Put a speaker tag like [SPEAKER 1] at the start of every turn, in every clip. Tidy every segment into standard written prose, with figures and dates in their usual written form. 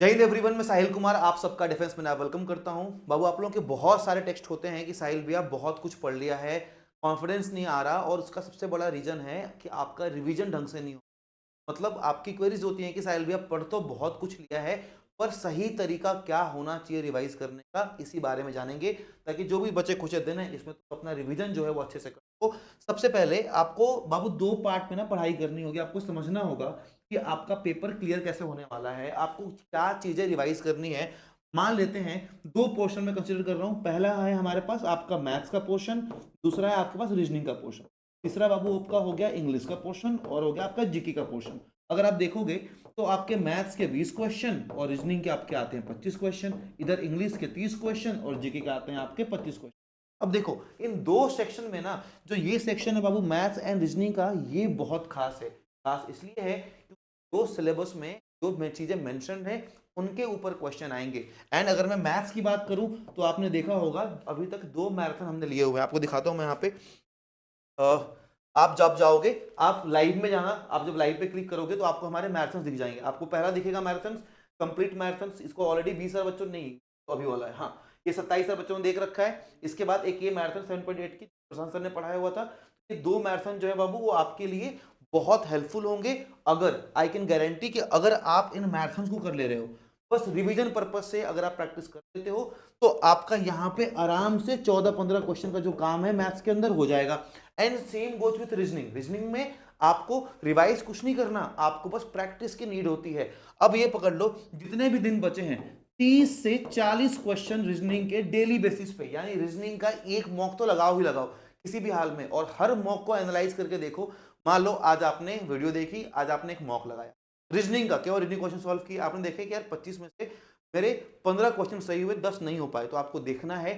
[SPEAKER 1] जय हिंद एवरीवन, मैं साहिल कुमार आप सबका डिफेंस में वेलकम करता हूं। बाबू, आप लोगों के बहुत सारे टेक्स्ट होते हैं कि साहिल भैया बहुत कुछ पढ़ लिया है, कॉन्फिडेंस नहीं आ रहा, और उसका सबसे बड़ा रीजन है कि आपका रिवीजन ढंग से नहीं हो। मतलब आपकी क्वेरीज होती हैं कि साहिल भैया पढ़ तो बहुत कुछ लिया है, पर सही तरीका क्या होना चाहिए रिवाइज करने का, इसी बारे में जानेंगे ताकि जो भी बचे खुचे दिन है इसमें तो अपना रिवीजन जो है वो अच्छे से करो। तो सबसे पहले आपको बाबू दो पार्ट में ना पढ़ाई करनी होगी। आपको समझना होगा कि आपका पेपर क्लियर कैसे होने वाला है, आपको क्या चीजें रिवाइज करनी है। मान लेते हैं दो पोर्शन में कंसीडर कर रहा हूं। पहला है हमारे पास आपका मैथ्स का पोर्शन, दूसरा है आपके पास रीजनिंग का पोर्शन, तीसरा बाबू आपका हो गया इंग्लिश का पोर्शन और हो गया आपका जीके का पोर्शन। अगर आप देखोगे तो आपके मैथ्स के 20 क्वेश्चन और रीजनिंग के आपके आते हैं 25 क्वेश्चन, इधर इंग्लिश के 30 क्वेश्चन और जीके के आते हैं आपके 25 क्वेश्चन। अब देखो इन दो सेक्शन में ना, जो ये सेक्शन है बाबू मैथ्स एंड रीजनिंग का, ये बहुत खास है। खास इसलिए है क्योंकि दो सिलेबस में जो चीजें मेंशन है उनके ऊपर क्वेश्चन आएंगे। एंड अगर मैं मैथ्स की बात करूं तो आपने देखा होगा अभी तक दो मैराथन हमने लिए हुए हैं। आपको दिखाता हूं मैं यहाँ पे। आप जब जाओगे, आप लाइव में जाना, आप जब लाइव पे क्लिक करोगे तो आपको हमारे मैराथन दिख जाएंगे। आपको पहला दिखेगा मैराथन, कंप्लीट मैराथन। इसको ऑलरेडी 20,000 बच्चों नहीं, तो अभी वाला है, हाँ, ये 27,000 बच्चों ने देख रखा है। इसके बाद एक ये मैराथन 7.8 की प्रशांत सर ने पढ़ाया हुआ था। ये दो मैराथन जो है बाबू वो आपके लिए बहुत हेल्पफुल होंगे। अगर आई कैन गारंटी कि अगर आप इन मैराथन को कर ले रहे हो बस रिवीजन पर्पज से, अगर आप प्रैक्टिस कर लेते हो तो आपका यहाँ पे आराम से 14-15 क्वेश्चन का जो काम है मैथ्स के अंदर हो जाएगा। And same goes with reasoning. Reasoning में आपको रिवाइज कुछ नहीं करना, आपको बस प्रैक्टिस की नीड होती है। अब ये पकड़ लो, जितने भी दिन बचे हैं 30 से 40 क्वेश्चन रीजनिंग के डेली बेसिस पे, यानी रीजनिंग का एक मॉक तो लगाओ ही लगाओ किसी भी हाल में, और हर मॉक को एनालाइज करके देखो। मान लो आज आपने वीडियो देखी, आज आपने एक मॉक लगाया रीजनिंग का, केवल रीजनिंग क्वेश्चन सॉल्व किए, आपने देखे कि यार 25 में से मेरे 15 क्वेश्चन सही हुए, 10 नहीं हो पाए। तो आपको देखना है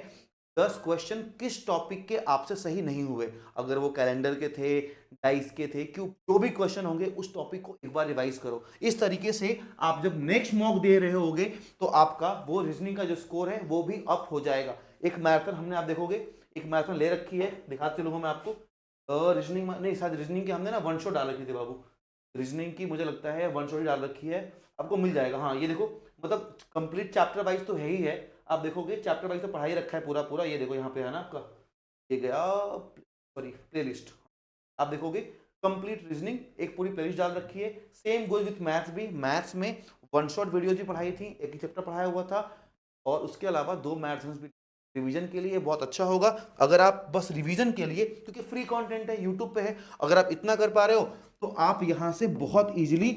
[SPEAKER 1] 10 क्वेश्चन किस टॉपिक के आपसे सही नहीं हुए। अगर वो कैलेंडर के थे, डाइस के थे, क्यों जो भी क्वेश्चन होंगे उस टॉपिक को एक बार रिवाइज करो। इस तरीके से आप जब नेक्स्ट मॉक दे रहे होगे तो आपका वो रीजनिंग का जो स्कोर है वो भी अप हो जाएगा। एक मैराथन हमने, आप देखोगे एक मैराथन ले रखी है, दिखाते चलूंगा मैं आपको। रीजनिंग नहीं, शायद रीजनिंग की हमने ना वन शॉट डाल रखी थी बाबू। रीजनिंग की मुझे लगता है वन शॉट ही डाल रखी है, आपको मिल जाएगा। हाँ ये देखो, मतलब कंप्लीट चैप्टर वाइज तो है ही है। आप देखोगे चैप्टर वाइज तो पढ़ाई रखा है पूरा पूरा। ये देखो यहाँ पे है ना आपका, ये गया सॉरी प्लेलिस्ट। आप देखोगे कंप्लीट रीजनिंग एक पूरी प्लेलिस्ट डाल रखी है। सेम गोज विथ मैथ्स भी। मैथ्स में वन शॉट वीडियोज भी पढ़ाई थी, एक ही चैप्टर पढ़ाया हुआ था, और उसके अलावा दो मैराथन्स भी। रिवीजन के लिए बहुत अच्छा होगा अगर आप बस रिवीजन के लिए, क्योंकि फ्री कंटेंट है, यूट्यूब पे है। अगर आप इतना कर पा रहे हो तो आप यहाँ से बहुत इजीली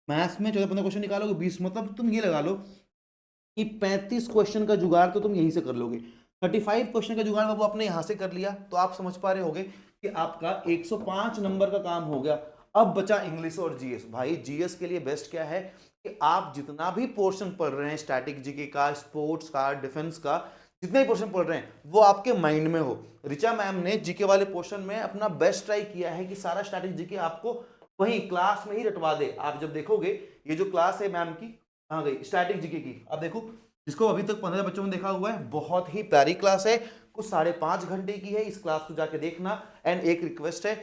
[SPEAKER 1] मैथ्स में 14-15 क्वेश्चन निकालोगे। 20 मतलब तुम ये लगा लो कि 35 क्वेश्चन का जुगाड़ तो तुम यहीं से कर लोगे। 35 क्वेश्चन का जुगाड़ बाबू आपने यहां से कर लिया तो आप समझ पा रहे होगे कि आपका 105 नंबर का काम हो गया। अब बचा इंग्लिश और जीएस। भाई जीएस के लिए बेस्ट क्या है कि आप जितना भी पोर्शन पढ़ रहे हैं, स्टैटिक जीके का, स्पोर्ट्स का, डिफेंस का, जितने भी पोर्शन पढ़ रहे हैं वो आपके माइंड में हो। ऋचा मैम ने जीके वाले पोर्शन में अपना बेस्ट ट्राई किया है कि सारा स्टैटिक जीके आपको वहीं क्लास में ही रटवा दे। आप जब देखोगे ये जो क्लास है मैम की, कहाँ गई स्टैटिक जीके की, आप देखो, जिसको अभी तक 15 बच्चों ने देखा हुआ है, बहुत ही प्यारी क्लास है। कुछ 5.5 घंटे की है, इस क्लास को जाके देखना। एंड एक रिक्वेस्ट है,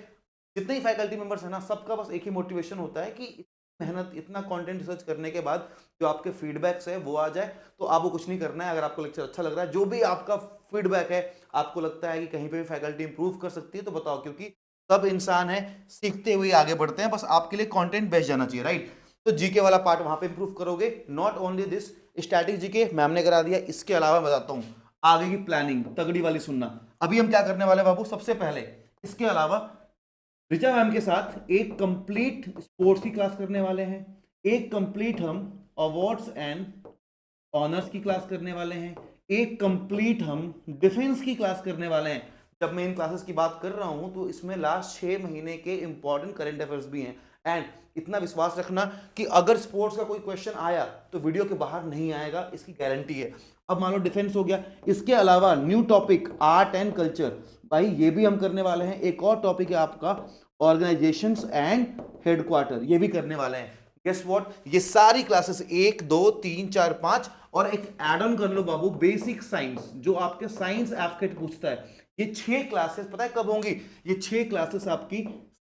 [SPEAKER 1] जितने ही फैकल्टी मेंबर्स है ना, सबका बस एक ही मोटिवेशन होता है कि मेहनत, इतना कंटेंट रिसर्च करने के बाद जो आपके फीडबैक्स है वो आ जाए। तो आपको कुछ नहीं करना है। अगर आपको लेक्चर अच्छा लग रहा है, जो भी आपका फीडबैक है, आपको लगता है कि कहीं पे भी फैकल्टी इंप्रूव कर सकती है तो बताओ, क्योंकि सब इंसान है, सीखते हुए आगे बढ़ते हैं। बस आपके लिए कंटेंट बेस्ट जाना चाहिए, राइट। तो जीके वाला पार्ट वहां पे इंप्रूव करोगे। Not only this, static GK ma'am ने करा दिया, इसके अलावा बताता हूं आगे की प्लानिंग तगड़ी वाली सुनना। अभी हम क्या करने वाले बाबू, सबसे पहले इसके अलावा ऋचा मैम के साथ एक कंप्लीट स्पोर्ट्स की क्लास करने वाले हैं, एक कंप्लीट हम अवार्ड्स एंड ऑनर्स की क्लास करने वाले हैं, एक कंप्लीट हम डिफेंस की क्लास करने वाले हैं। जब मैं इन क्लासेस की बात कर रहा हूं तो इसमें लास्ट 6 महीने के इंपॉर्टेंट करंट अफेयर्स भी हैं। एंड इतना विश्वास रखना कि अगर स्पोर्ट्स का कोई क्वेश्चन आया तो वीडियो के बाहर नहीं आएगा, इसकी गारंटी है। अब मान लो डिफेंस हो गया, इसके अलावा new topic art and culture, भाई ये भी हम करने वाले हैं। एक और टॉपिक है आपका ऑर्गेनाइजेशंस एंड हेडक्वार्टर, ये भी करने वाले हैं। गेस व्हाट, ये सारी क्लासेस 1 2 3 4 5 और एक एड ऑन कर लो बाबू बेसिक साइंस, जो आपके साइंस एफकेट पूछता है। ये 6 क्लासेस पता है कब होंगी? ये 6 क्लासेस आपकी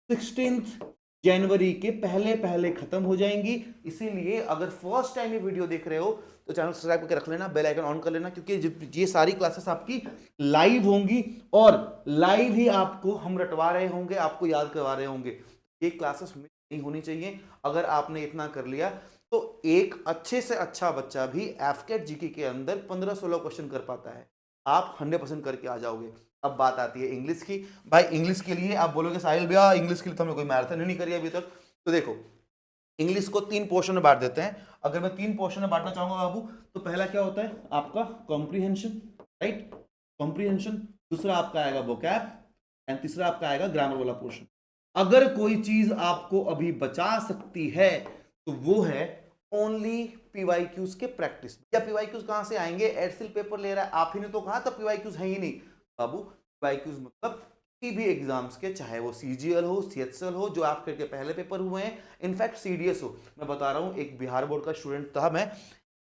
[SPEAKER 1] 16th जनवरी के पहले पहले खत्म हो जाएंगी। इसीलिए अगर फर्स्ट टाइम ये वीडियो देख रहे हो तो चैनल सब्सक्राइब करके रख लेना, बेल आइकन ऑन कर लेना, क्योंकि ये सारी क्लासेस आपकी लाइव होंगी और लाइव ही आपको हम रटवा रहे होंगे, आपको याद करवा रहे होंगे। ये क्लासेस मिस नहीं होनी चाहिए। अगर आपने इतना कर लिया तो एक अच्छे से अच्छा बच्चा भी एफकेट जीके के अंदर 15-16 क्वेश्चन कर पाता है। आप 100% करके आ जाओगे। अब बात आती है इंग्लिश की। भाई इंग्लिश के लिए आप बोलोगे साहिल भैया इंग्लिश के लिए तो हमने कोई मैराथन ही नहीं करी अभी तक। तो देखो, इंग्लिश को 3 पोर्शन में बांट देते हैं। अगर मैं 3 पोर्शन में बांटना चाहूंगा बाबू, तो पहला क्या होता है आपका कॉम्प्रीहेंशन, राइट, कॉम्प्रीहेंशन। दूसरा आपका आएगा वोकैब एंड तीसरा आपका आएगा ग्रामर वाला पोर्शन। अगर कोई चीज आपको अभी बचा सकती है तो वो है ओनली पीवाईक्यूज के प्रैक्टिस। या पीवाईक्यूज कहां से आएंगे? एडसिल पेपर ले रहा है, आप ही ने तो कहा था पीवाईक्यूज है ही नहीं। बाबू पीवाईक्यूज मतलब किसी भी एग्जाम्स के, चाहे वो सीजीएल हो, सीएचएल हो, जो आपके पहले पेपर हुए हैं, इनफैक्ट सीडीएस हो। मैं बता रहा हूं, एक बिहार बोर्ड का स्टूडेंट था मैं,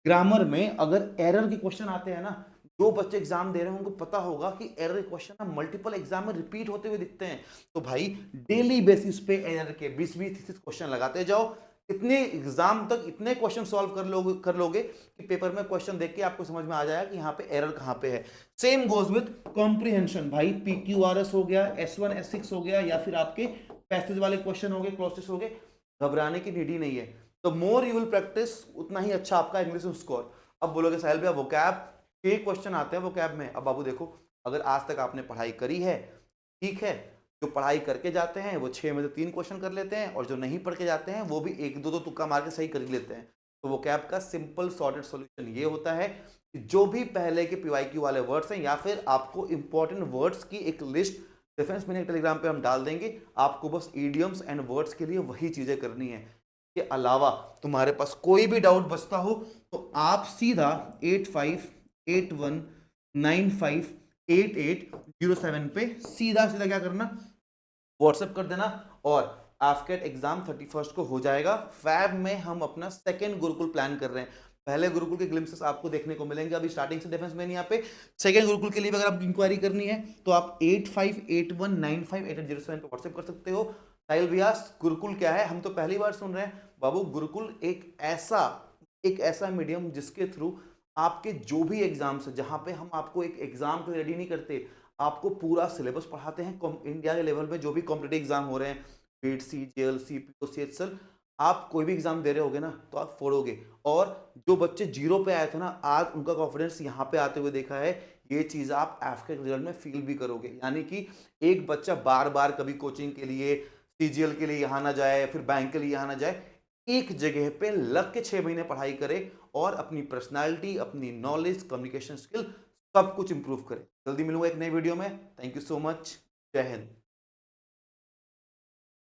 [SPEAKER 1] ग्रामर में अगर एरर के क्वेश्चन आते हैं ना, जो बच्चे एग्जाम दे रहे हैं उनको पता होगा कि एरर क्वेश्चन ना मल्टीपल एग्जाम में रिपीट होते हुए दिखते हैं। तो भाई डेली बेसिस पे एरर के 20-20 क्वेश्चन लगाते जाओ। इतने एग्जाम तक इतने क्वेश्चन सॉल्व कर लोगे कि पेपर में क्वेश्चन देख के आपको समझ में आ जाएगा कि यहाँ पे एरर कहाँ पे है। Same goes with comprehension. भाई पीक्यूआरएस हो गया, S1 S6 हो गया, या फिर आपके पैसेज वाले क्वेश्चन हो गए, क्लॉसेस हो गए, घबराने की नीड ही नहीं है। तो मोर यू विल प्रैक्टिस उतना ही अच्छा आपका इंग्लिश में स्कोर। अब बोलोगे साहिल भैया वोकैब के क्वेश्चन आते हैं वोकैब में। अब बाबू देखो, अगर आज तक आपने पढ़ाई करी है, ठीक है, जो पढ़ाई करके जाते हैं वो 6 में से 3 क्वेश्चन कर लेते हैं, और जो नहीं पढ़ के जाते हैं वो भी 1-2 तुक्का मार के सही कर लेते हैं। तो वोकैब का सिंपल सॉर्टेड सॉल्यूशन ये होता है कि जो भी पहले के पीवाईक्यू वाले वर्ड्स हैं, या फिर आपको इंपॉर्टेंट वर्ड्स की एक लिस्ट डिफेंस मीनिंग टेलीग्राम पे हम डाल देंगे, आपको बस ईडियम्स एंड वर्ड्स के लिए वही चीजें करनी है। के अलावा तुम्हारे पास कोई भी डाउट बचता हो तो आप सीधा 8581958807 पे सीधा सीधा क्या करना, व्हाट्सएप कर देना, और आफ्टर एग्जाम 31 को हो जाएगा। फैब में हम अपना सेकेंड गुरुकुल प्लान कर रहे हैं। पहले गुरुकुल के ग्लिम्सेस आपको देखने को मिलेंगे अभी स्टार्टिंग से डिफेंस में नहीं। यहाँ पे सेकेंड गुरुकुल के लिए अगर आप इंक्वायरी करनी है तो आप 8581958807 पे व्हाट्सएप कर सकते हो। साहिल भैया गुरुकुल क्या है, हम तो पहली बार सुन रहे हैं। बाबू गुरुकुल एक ऐसा मीडियम जिसके थ्रू आपके जो भी एग्जाम्स है, जहां पे हम आपको एक एग्जाम के रेडी नहीं करते, आपको पूरा सिलेबस पढ़ाते हैं। इंडिया के लेवल में जो भी कॉम्पिटिटिव एग्जाम हो रहे हैं, बीट, सीजीएल, सीपीओ, सीएचएल, आप कोई भी एग्जाम दे रहे होगे ना तो आप फोड़ोगे। और जो बच्चे जीरो पे आए थे ना, आज उनका कॉन्फिडेंस यहाँ पे आते हुए देखा है। ये चीज आप एफके रिजल्ट में फील भी करोगे। यानी कि एक बच्चा बार बार कभी कोचिंग के लिए, सीजीएल के लिए यहाँ ना जाए, फिर बैंक के लिए यहाँ ना जाए, एक जगह पे लग के 6 महीने पढ़ाई करे और अपनी पर्सनालिटी, अपनी नॉलेज, कम्युनिकेशन स्किल सब कुछ इंप्रूव करे। जल्दी मिलूंगा एक नई वीडियो में। Thank you so much. जय हिंद।